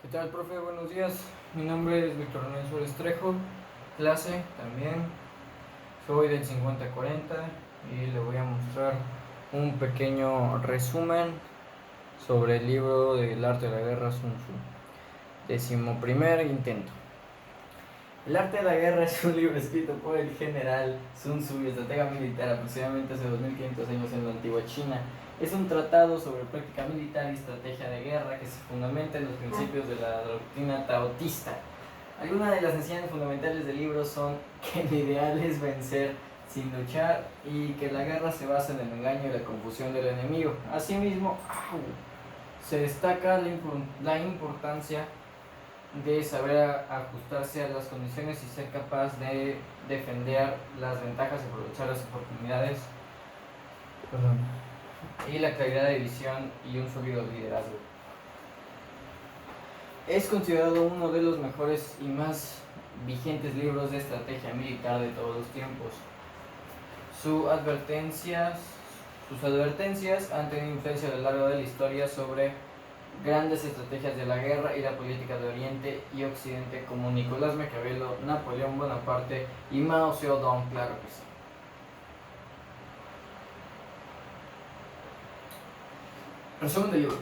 ¿Qué tal, profe? Buenos días. Mi nombre es Víctor Manuel Suárez Trejo, clase también. Soy del 5040 y le voy a mostrar un pequeño resumen sobre el libro del arte de la guerra Sun Tzu. 11º intento. El arte de la guerra es un libro escrito por el general Sun Tzu y estratega militar aproximadamente hace 2500 años en la antigua China. Es un tratado sobre práctica militar y estrategia de guerra que se fundamenta en los principios de la doctrina taoísta. Algunas de las enseñanzas fundamentales del libro son que el ideal es vencer sin luchar y que la guerra se basa en el engaño y la confusión del enemigo. Asimismo, se destaca la importancia de saber ajustarse a las condiciones y ser capaz de defender las ventajas y aprovechar las oportunidades. Y la claridad de visión y un sólido liderazgo. Es considerado uno de los mejores y más vigentes libros de estrategia militar de todos los tiempos. Sus advertencias han tenido influencia a lo largo de la historia sobre grandes estrategias de la guerra y la política de Oriente y Occidente como Nicolás Maquiavelo, Napoleón Bonaparte y Mao Zedong, claro que sí. Resumen del libro.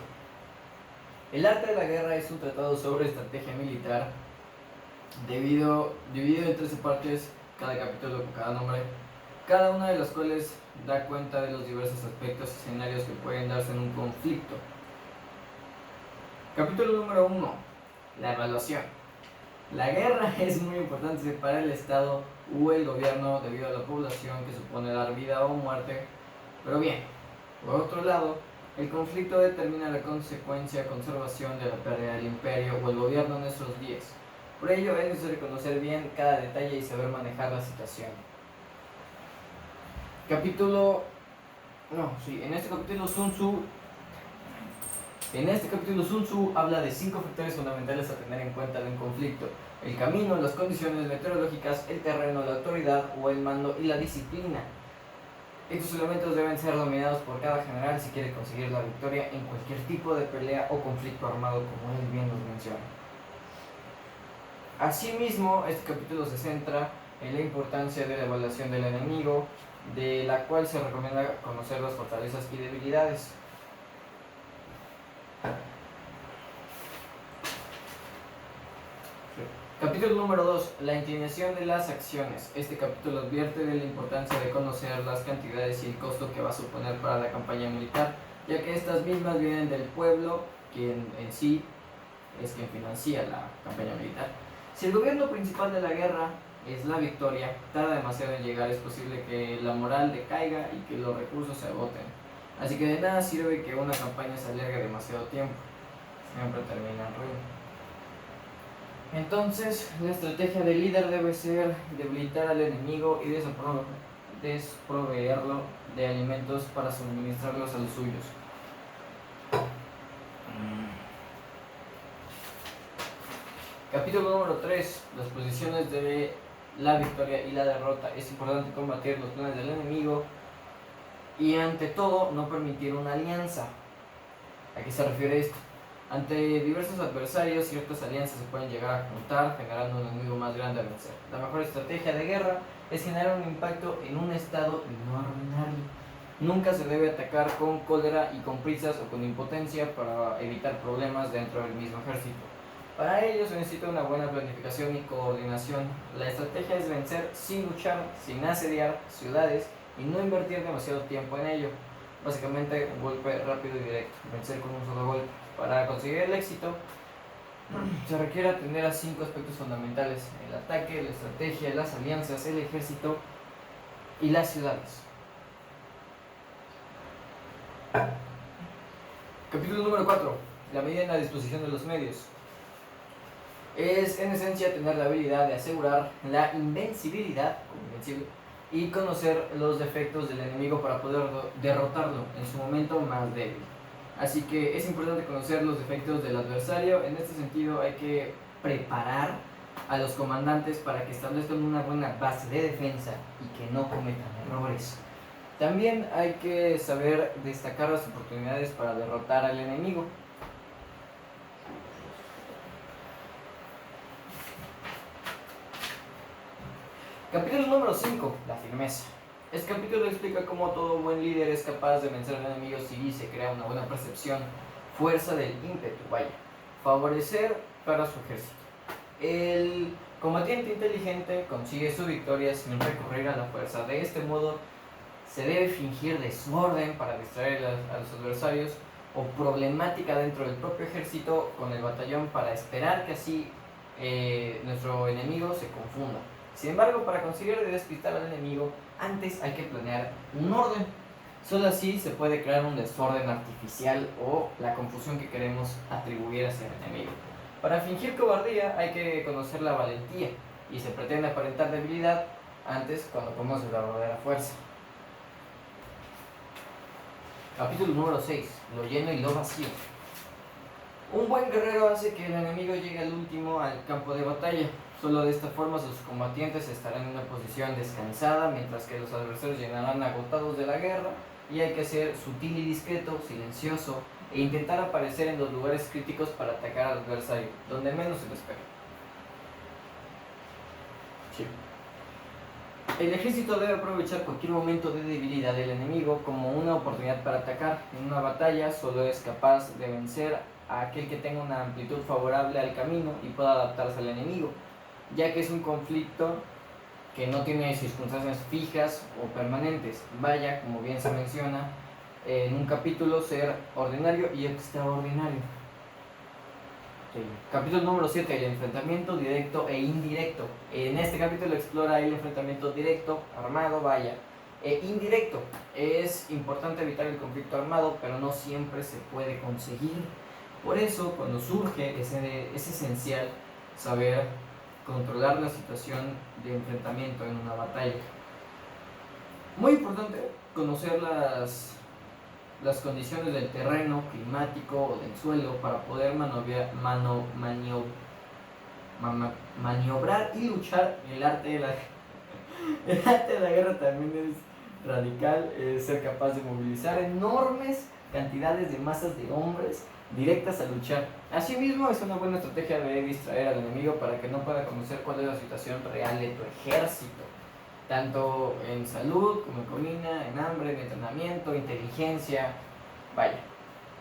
El arte de la guerra es un tratado sobre estrategia militar dividido en 13 partes, cada capítulo con cada nombre, cada una de las cuales da cuenta de los diversos aspectos y escenarios que pueden darse en un conflicto. Capítulo número 1. La evaluación. La guerra es muy importante para el Estado o el gobierno debido a la población que supone dar vida o muerte. Pero bien, por otro lado, el conflicto determina la conservación de la pérdida del imperio o el gobierno en nuestros días. Por ello es necesario conocer bien cada detalle y saber manejar la situación. En este capítulo Sun Tzu habla de 5 factores fundamentales a tener en cuenta en un conflicto: el camino, las condiciones meteorológicas, el terreno, la autoridad o el mando y la disciplina. Estos elementos deben ser dominados por cada general si quiere conseguir la victoria en cualquier tipo de pelea o conflicto armado, como él bien nos menciona. Asimismo, este capítulo se centra en la importancia de la evaluación del enemigo, de la cual se recomienda conocer las fortalezas y debilidades. Capítulo número 2. La inclinación de las acciones. Este capítulo advierte de la importancia de conocer las cantidades y el costo que va a suponer para la campaña militar, ya que estas mismas vienen del pueblo, quien en sí es quien financia la campaña militar. Si el gobierno principal de la guerra es la victoria, tarda demasiado en llegar, es posible que la moral decaiga y que los recursos se agoten. Así que de nada sirve que una campaña se alargue demasiado tiempo, siempre termina en ruina. Entonces, la estrategia del líder debe ser debilitar al enemigo y desproveerlo de alimentos para suministrarlos a los suyos. Capítulo número 3. Las posiciones de la victoria y la derrota. Es importante combatir los planes del enemigo y ante todo no permitir una alianza. ¿A qué se refiere esto? Ante diversos adversarios, ciertas alianzas se pueden llegar a juntar, generando un enemigo más grande a vencer. La mejor estrategia de guerra es generar un impacto en un estado y no arruinarlo. Nunca se debe atacar con cólera y con prisas o con impotencia para evitar problemas dentro del mismo ejército. Para ello se necesita una buena planificación y coordinación. La estrategia es vencer sin luchar, sin asediar ciudades y no invertir demasiado tiempo en ello. Básicamente un golpe rápido y directo, vencer con un solo golpe. Para conseguir el éxito se requiere atender a 5 aspectos fundamentales: el ataque, la estrategia, las alianzas, el ejército y las ciudades. Capítulo número 4. La medida en la disposición de los medios. Es en esencia tener la habilidad de asegurar la invencibilidad, como invencible, y conocer los defectos del enemigo para poder derrotarlo en su momento más débil. Así que es importante conocer los defectos del adversario. En este sentido hay que preparar a los comandantes para que establezcan una buena base de defensa y que no cometan errores. También hay que saber destacar las oportunidades para derrotar al enemigo. Capítulo número 5, la firmeza. Este capítulo explica cómo todo buen líder es capaz de vencer al enemigo si se crea una buena percepción, fuerza del ímpetu, favorecer para su ejército. El combatiente inteligente consigue su victoria sin recurrir a la fuerza. De este modo, se debe fingir desorden para distraer a los adversarios o problemática dentro del propio ejército con el batallón para esperar que así nuestro enemigo se confunda. Sin embargo, para conseguir despistar al enemigo, antes hay que planear un orden. Solo así se puede crear un desorden artificial o la confusión que queremos atribuir hacia el enemigo. Para fingir cobardía hay que conocer la valentía y se pretende aparentar debilidad antes cuando conoce la verdadera fuerza. Capítulo número 6. Lo lleno y lo vacío. Un buen guerrero hace que el enemigo llegue al último al campo de batalla. Solo de esta forma sus combatientes estarán en una posición descansada, mientras que los adversarios llegarán agotados de la guerra, y hay que ser sutil y discreto, silencioso, e intentar aparecer en los lugares críticos para atacar al adversario, donde menos se lo espera. Sí. El ejército debe aprovechar cualquier momento de debilidad del enemigo como una oportunidad para atacar. En una batalla solo es capaz de vencer a aquel que tenga una amplitud favorable al camino y pueda adaptarse al enemigo, ya que es un conflicto que no tiene circunstancias fijas o permanentes. Como bien se menciona en un capítulo, ser ordinario y extraordinario. Capítulo número 7, el enfrentamiento directo e indirecto. En este capítulo explora el enfrentamiento directo, armado, e indirecto. Es importante evitar el conflicto armado, pero no siempre se puede conseguir. Por eso, cuando surge, es esencial saber controlar la situación de enfrentamiento en una batalla. Muy importante conocer las condiciones del terreno, climático o del suelo para poder maniobrar y luchar. El arte de la guerra también es radical, es ser capaz de movilizar enormes cantidades de masas de hombres directas a luchar. Asimismo, es una buena estrategia de distraer al enemigo para que no pueda conocer cuál es la situación real de tu ejército, tanto en salud como en comida, en hambre, en entrenamiento, inteligencia.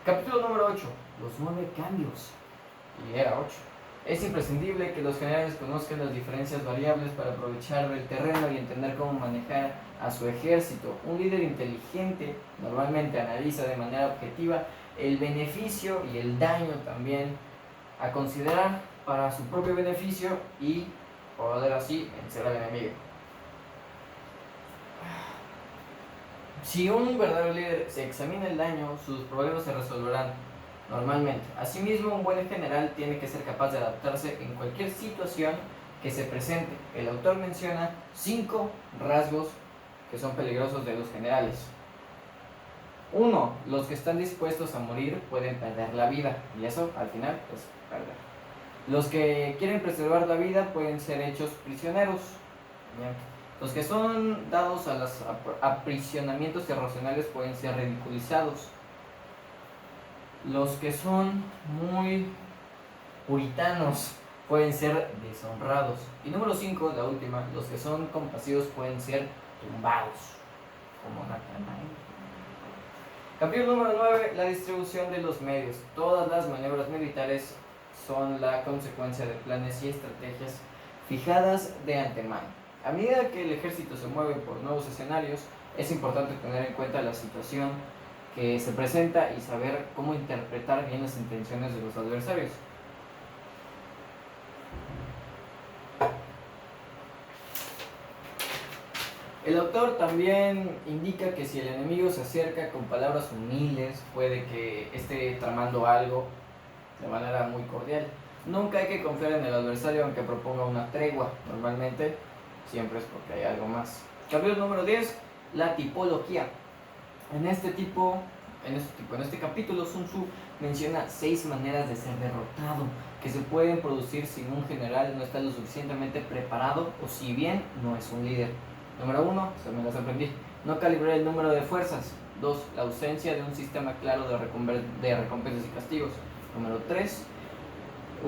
Capítulo número 8. Los 9 cambios. Y era 8. Es imprescindible que los generales conozcan las diferencias variables para aprovechar el terreno y entender cómo manejar a su ejército. Un líder inteligente normalmente analiza de manera objetiva el beneficio y el daño también a considerar para su propio beneficio y poder así vencer al enemigo. Si un verdadero líder se examina el daño, sus problemas se resolverán normalmente. Asimismo, un buen general tiene que ser capaz de adaptarse en cualquier situación que se presente. El autor menciona 5 rasgos que son peligrosos de los generales. 1. Los que están dispuestos a morir pueden perder la vida, y eso al final es perder. Los que quieren preservar la vida pueden ser hechos prisioneros. Bien. Los que son dados a los aprisionamientos irracionales pueden ser ridiculizados. Los que son muy puritanos pueden ser deshonrados. Y número 5, la última, los que son compasivos pueden ser tumbados, como Natanael. Capítulo número 9, la distribución de los medios. Todas las maniobras militares son la consecuencia de planes y estrategias fijadas de antemano. A medida que el ejército se mueve por nuevos escenarios, es importante tener en cuenta la situación que se presenta y saber cómo interpretar bien las intenciones de los adversarios. El autor también indica que si el enemigo se acerca con palabras humildes, puede que esté tramando algo de manera muy cordial. Nunca hay que confiar en el adversario aunque proponga una tregua. Normalmente siempre es porque hay algo más. Capítulo número 10, la tipología. En este capítulo Sun Tzu menciona 6 maneras de ser derrotado que se pueden producir si un general no está lo suficientemente preparado o si bien no es un líder. Número 1, se me las aprendí, no calibrar el número de fuerzas. 2, la ausencia de un sistema claro de recompensas y castigos. Número 3,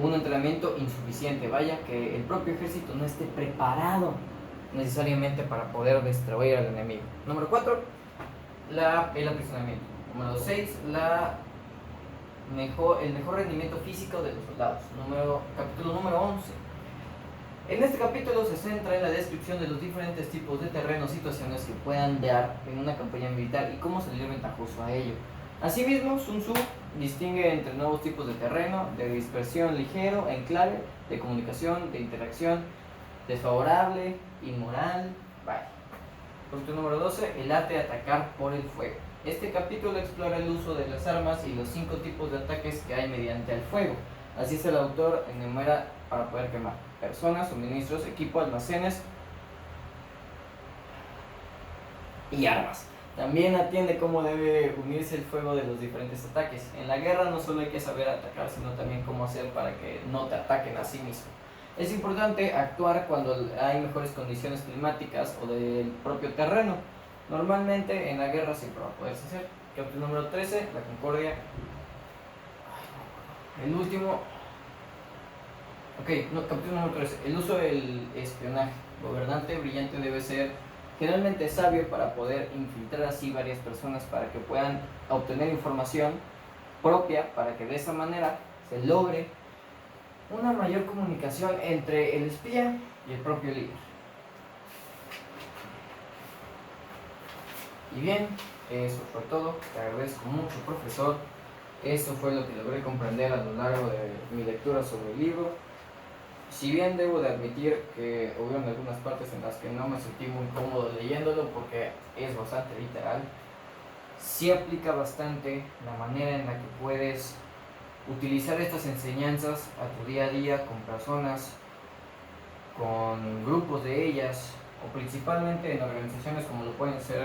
un entrenamiento insuficiente, que el propio ejército no esté preparado. necesariamente para poder destruir al enemigo. Número 4, el aprisionamiento. Número 6, el mejor rendimiento físico de los soldados. Capítulo número 11. En este capítulo se centra en la descripción de los diferentes tipos de terrenos, situaciones que puedan dar en una campaña militar y cómo salir ventajoso a ello. Asimismo, Sun Tzu distingue entre nuevos tipos de terreno, de dispersión ligero, enclave, de comunicación, de interacción, desfavorable, inmoral, vaya. Punto número 12, el arte de atacar por el fuego. Este capítulo explora el uso de las armas y los 5 tipos de ataques que hay mediante el fuego. Así es, el autor enumera para poder quemar personas, suministros, equipo, almacenes y armas. También atiende cómo debe unirse el fuego de los diferentes ataques. En la guerra no solo hay que saber atacar, sino también cómo hacer para que no te ataquen a sí mismo. Es importante actuar cuando hay mejores condiciones climáticas o del propio terreno. Normalmente en la guerra siempre va a poderse hacer. Capítulo número 13, la concordia. El último. Capítulo número 13, el uso del espionaje. Gobernante brillante debe ser generalmente sabio para poder infiltrar así varias personas para que puedan obtener información propia, para que de esa manera se logre una mayor comunicación entre el espía y el propio líder. Y bien, eso fue todo. Te agradezco mucho, profesor. Esto fue lo que logré comprender a lo largo de mi lectura sobre el libro. Si bien debo de admitir que hubieron algunas partes en las que no me sentí muy cómodo leyéndolo porque es bastante literal, sí aplica bastante la manera en la que puedes utilizar estas enseñanzas a tu día a día con personas, con grupos de ellas o principalmente en organizaciones como lo pueden ser